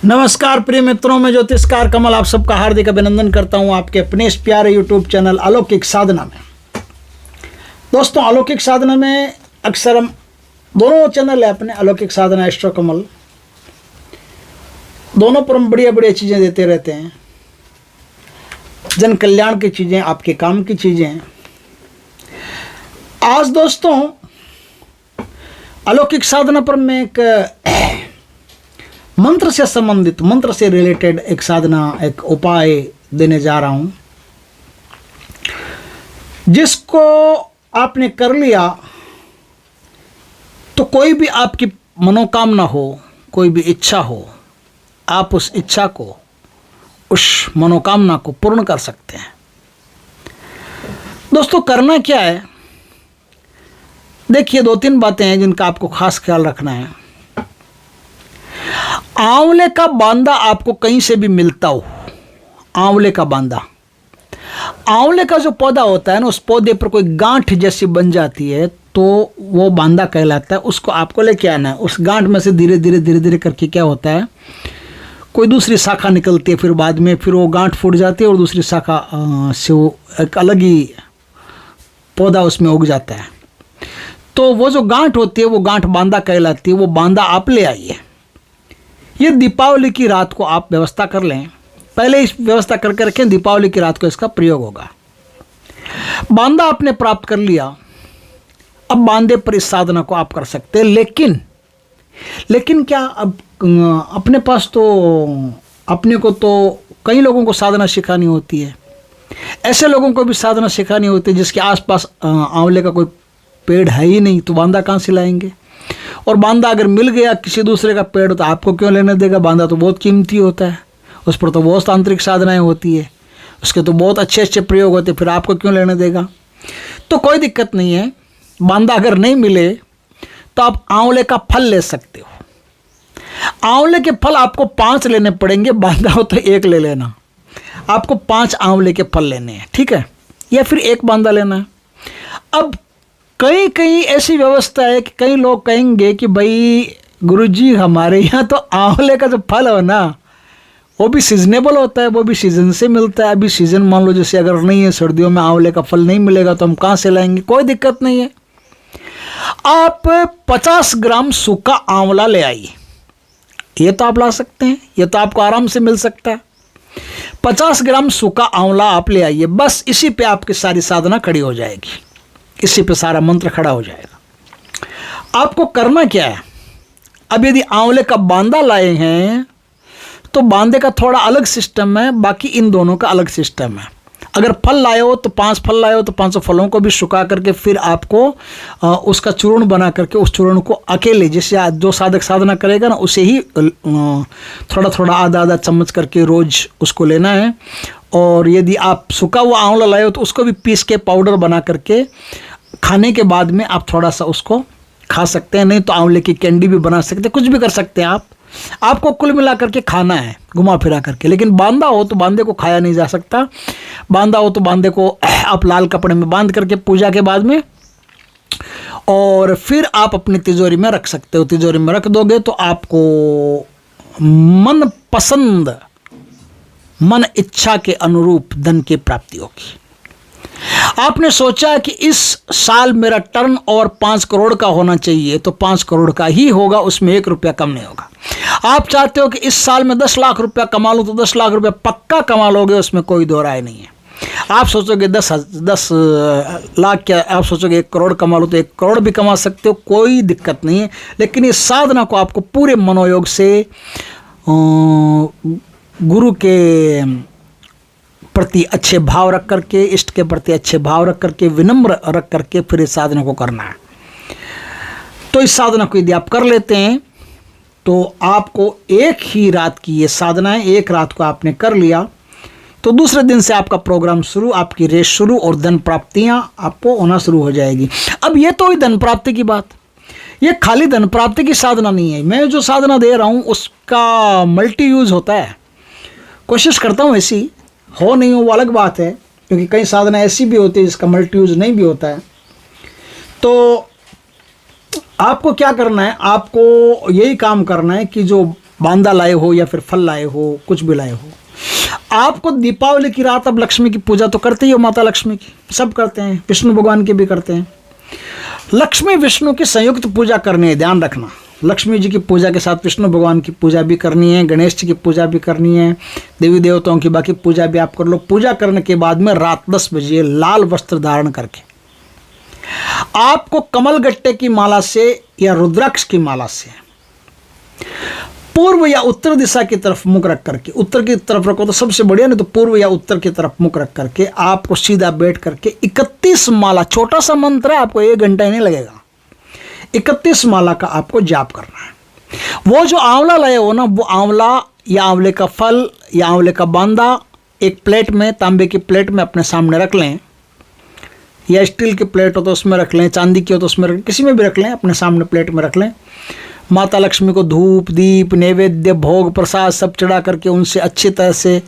नमस्कार प्रिय मित्रों, मैं ज्योतिषकार कमल आप सबका हार्दिक अभिनंदन करता हूं आपके अपने इस प्यारे यूट्यूब चैनल अलौकिक साधना में। दोस्तों, अलौकिक साधना में अक्सर हम दोनों चैनल है अपने, अलौकिक साधना, एस्ट्रो कमल, दोनों पर हम बढ़िया बढ़िया चीज़ें देते रहते हैं। जन कल्याण की चीज़ें, आपके काम की चीज़ें। आज दोस्तों अलौकिक साधना पर मैं एक मंत्र से संबंधित, मंत्र से रिलेटेड एक साधना, एक उपाय देने जा रहा हूं, जिसको आपने कर लिया तो कोई भी आपकी मनोकामना हो, कोई भी इच्छा हो, आप उस इच्छा को, उस मनोकामना को पूर्ण कर सकते हैं। दोस्तों, करना क्या है, देखिए, दो तीन बातें हैं जिनका आपको खास ख्याल रखना है। आंवले का बांदा आपको कहीं से भी मिलता हो, आंवले का बांदा, आंवले का जो पौधा होता है ना, उस पौधे पर कोई गांठ जैसी बन जाती है तो वो बांदा कहलाता है। उसको आपको लेके आना है। उस गांठ में से धीरे धीरे धीरे धीरे करके क्या होता है, कोई दूसरी शाखा निकलती है, फिर बाद में फिर वो गांठ फूट जाती है और दूसरी शाखा से वो एक अलग ही पौधा उसमें उग जाता है। तो वो जो गांठ होती है वो गांठ बांदा कहलाती है। वो बांदा आप ले आइए। ये दीपावली की रात को आप व्यवस्था कर लें, पहले इस व्यवस्था करके रखें, दीपावली की रात को इसका प्रयोग होगा। बांदा आपने प्राप्त कर लिया, अब बांदे पर इस साधना को आप कर सकते हैं। लेकिन क्या, अब अपने पास तो, अपने को तो कई लोगों को साधना सिखानी होती है। ऐसे लोगों को भी साधना सिखानी होती है जिसके आसपास आंवले का कोई पेड़ है ही नहीं, तो बांदा कहाँ से लाएंगे। और बांदा अगर मिल गया किसी दूसरे का पेड़ तो आपको क्यों लेने देगा। बांदा तो बहुत कीमती होता है, उस पर तो बहुत तांत्रिक साधनाएं होती है, उसके तो बहुत अच्छे अच्छे प्रयोग होते हैं, फिर आपको क्यों लेने देगा। तो कोई दिक्कत नहीं है। बांदा अगर नहीं मिले तो आप आंवले का फल ले सकते हो। आंवले के फल आपको 5 लेने पड़ेंगे, बांदा हो तो 1 ले लेना। आपको 5 आंवले के फल लेने हैं, ठीक है, या फिर 1 बांदा लेना है। अब कई कई ऐसी व्यवस्था है कि कई लोग कहेंगे कि भाई गुरुजी, हमारे यहाँ तो आंवले का जो फल हो ना, वो भी सीजनेबल होता है, वो भी सीजन से मिलता है। अभी सीजन मान लो जैसे अगर नहीं है, सर्दियों में आंवले का फल नहीं मिलेगा तो हम कहाँ से लाएंगे। कोई दिक्कत नहीं है। आप 50 ग्राम सूखा आंवला ले आइए। ये तो आप ला सकते हैं, ये तो आपको आराम से मिल सकता है। 50 ग्राम सूखा आंवला आप ले आइए। बस इसी पे आपकी सारी साधना खड़ी हो जाएगी, इसी पे सारा मंत्र खड़ा हो जाएगा। आपको करना क्या है, अब यदि आंवले का बांदा लाए हैं तो बांदे का थोड़ा अलग सिस्टम है, बाकी इन दोनों का अलग सिस्टम है। अगर फल लाए हो तो 5 फल लाए हो तो 5 फलों को भी सुखा करके फिर आपको उसका चूर्ण बना करके उस चूर्ण को अकेले, जैसे जो साधक साधना करेगा ना, उसे ही थोड़ा थोड़ा आधा आधा चम्मच करके रोज उसको लेना है। और यदि आप सूखा हुआ आंवला लाए हो तो उसको भी पीस के पाउडर बना करके खाने के बाद में आप थोड़ा सा उसको खा सकते हैं। नहीं तो आंवले की कैंडी भी बना सकते हैं, कुछ भी कर सकते हैं आप। आपको कुल मिला करके खाना है घुमा फिरा करके। लेकिन बांदा हो तो बांदे को खाया नहीं जा सकता। बांदा हो तो बांदे को आप लाल कपड़े में बांध करके पूजा के बाद में, और फिर आप अपनी तिजोरी में रख सकते हो। तिजोरी में रख दोगे तो आपको मन पसंद, मन इच्छा के अनुरूप धन की प्राप्ति होगी। आपने सोचा कि इस साल मेरा टर्न ओवर 5 करोड़ का होना चाहिए तो 5 करोड़ का ही होगा, उसमें 1 रुपया कम नहीं होगा। आप चाहते हो कि इस साल में 10 लाख रुपया कमा लूँ तो 10 लाख रुपया पक्का कमा लोगे, उसमें कोई दो राय नहीं है। आप सोचोगे 10 लाख क्या, आप सोचोगे 1 करोड़ कमा लो तो 1 करोड़ भी कमा सकते हो, कोई दिक्कत नहीं है। लेकिन इस साधना को आपको पूरे मनोयोग से गुरु के प्रति अच्छे भाव रख करके, इष्ट के प्रति अच्छे भाव रख करके, विनम्र रख करके फिर इस साधना को करना है। तो इस साधना को यदि आप कर लेते हैं तो आपको एक ही रात की ये साधना है, एक रात को आपने कर लिया तो दूसरे दिन से आपका प्रोग्राम शुरू, आपकी रेस शुरू और धन प्राप्तियां आपको होना शुरू हो जाएगी। अब ये तो हुई धन प्राप्ति की बात। ये खाली धन प्राप्ति की साधना नहीं है। मैं जो साधना दे रहा हूँ उसका मल्टी यूज होता है। कोशिश करता हूँ ऐसी हो नहीं हो वो अलग बात है, क्योंकि कई साधना ऐसी भी होती है जिसका मल्टी यूज नहीं भी होता है। तो आपको क्या करना है, आपको यही काम करना है कि जो बांदा लाए हो या फिर फल लाए हो, कुछ भी लाए हो, आपको दीपावली की रात अब लक्ष्मी की पूजा तो करते ही हो, माता लक्ष्मी की सब करते हैं, विष्णु भगवान की भी करते हैं। लक्ष्मी विष्णु की संयुक्त पूजा करनी है, ध्यान रखना। लक्ष्मी जी की पूजा के साथ विष्णु भगवान की पूजा भी करनी है, गणेश जी की पूजा भी करनी है, देवी देवताओं की बाकी पूजा भी आप कर लो। पूजा करने के बाद में रात 10 बजे लाल वस्त्र धारण करके आपको कमल गट्टे की माला से या रुद्राक्ष की माला से पूर्व या उत्तर दिशा की तरफ मुख रख करके, उत्तर की तरफ रखो तो सबसे बढ़िया, नहीं तो पूर्व या उत्तर की तरफ मुख रख करके आपको सीधा बैठ करके 31 माला, छोटा सा मंत्र है, आपको 1 घंटा ही नहीं लगेगा, 31 माला का आपको जाप करना है। वो जो आंवला लाए हो ना, वो आंवला या आंवले का फल या आंवले का बांदा एक प्लेट में, तांबे की प्लेट में अपने सामने रख लें, या स्टील की प्लेट हो तो उसमें रख लें, चांदी की हो तो उसमें रख, किसी में भी रख लें, अपने सामने प्लेट में रख लें। माता लक्ष्मी को धूप दीप नैवेद्य भोग प्रसाद सब चढ़ा करके उनसे अच्छी तरह से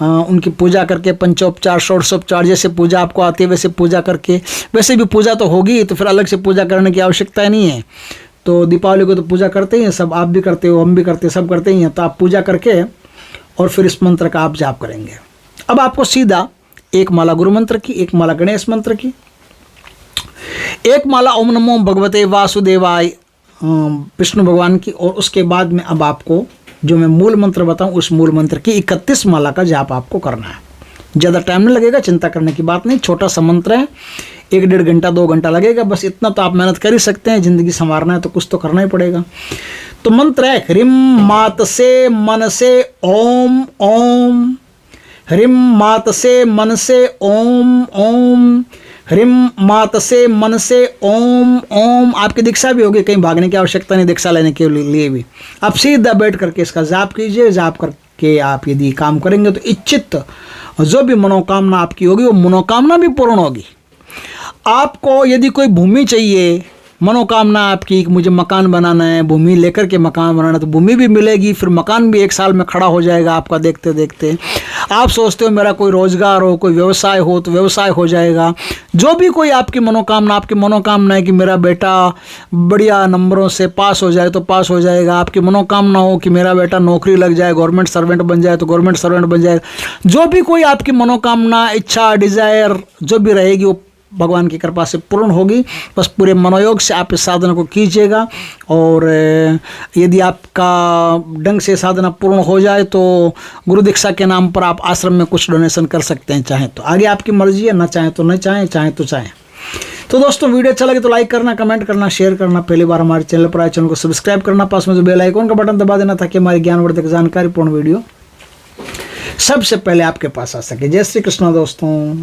उनकी पूजा करके, पंचोपचार षोडशोपचार जैसे पूजा आपको आती है वैसे पूजा करके, वैसे भी पूजा तो होगी तो फिर अलग से पूजा करने की आवश्यकता नहीं है। तो दीपावली को तो पूजा करते ही हैं सब, आप भी करते हो, हम भी करते हैं, सब करते ही हैं। तो आप पूजा करके और फिर इस मंत्र का आप जाप करेंगे। अब आपको सीधा 1 माला गुरु मंत्र की, 1 माला गणेश मंत्र की, 1 माला ओम नमो भगवते वासुदेवाय विष्णु भगवान की, और उसके बाद में अब आपको जो मैं मूल मंत्र बताऊं उस मूल मंत्र की 31 माला का जाप आपको करना है। ज़्यादा टाइम नहीं लगेगा, चिंता करने की बात नहीं, छोटा सा मंत्र है, 1-1.5 घंटा 2 घंटा लगेगा, बस इतना तो आप मेहनत कर ही सकते हैं। ज़िंदगी संवारना है तो कुछ तो करना ही पड़ेगा। तो मंत्र है ह्रीं मात से मन से ओम ओम, ह्रीं मात से मन से ओम ओम, ह्रीं मात से मन से ओम ओम। आपकी दीक्षा भी होगी, कहीं भागने की आवश्यकता नहीं दीक्षा लेने के लिए भी। आप सीधा बैठ करके इसका जाप कीजिए। जाप करके आप यदि काम करेंगे तो इच्छित जो भी मनोकामना आपकी होगी वो मनोकामना भी पूर्ण होगी। आपको यदि कोई भूमि चाहिए, मनोकामना आपकी कि मुझे मकान बनाना है, भूमि लेकर के मकान बनाना, तो भूमि भी मिलेगी, फिर मकान भी 1 साल में खड़ा हो जाएगा आपका देखते देखते। आप सोचते हो मेरा कोई रोजगार हो, कोई व्यवसाय हो, तो व्यवसाय हो जाएगा। जो भी कोई आपकी मनोकामना है कि मेरा बेटा बढ़िया नंबरों से पास हो जाए तो पास हो जाएगा। आपकी मनोकामना हो कि मेरा बेटा नौकरी लग जाए, गवर्नमेंट सर्वेंट बन जाए तो गवर्नमेंट सर्वेंट बन जाएगा। जो भी कोई आपकी मनोकामना, इच्छा, डिज़ायर जो भी रहेगी वो भगवान की कृपा से पूर्ण होगी। बस पूरे मनोयोग से आप इस साधना को कीजिएगा, और यदि आपका ढंग से साधना पूर्ण हो जाए तो गुरु दीक्षा के नाम पर आप आश्रम में कुछ डोनेशन कर सकते हैं, चाहें तो। आगे आपकी मर्जी है, ना चाहें तो नहीं, चाहें तो चाहें। तो दोस्तों वीडियो अच्छा लगे तो लाइक करना, कमेंट करना, शेयर करना। पहली बार हमारे चैनल पर आए, चैनल को सब्सक्राइब करना, पास में जो बेल आइकन का बटन दबा देना ताकि हमारी ज्ञानवर्धक जानकारीपूर्ण वीडियो सबसे पहले आपके पास आ सके। जय श्री कृष्ण दोस्तों।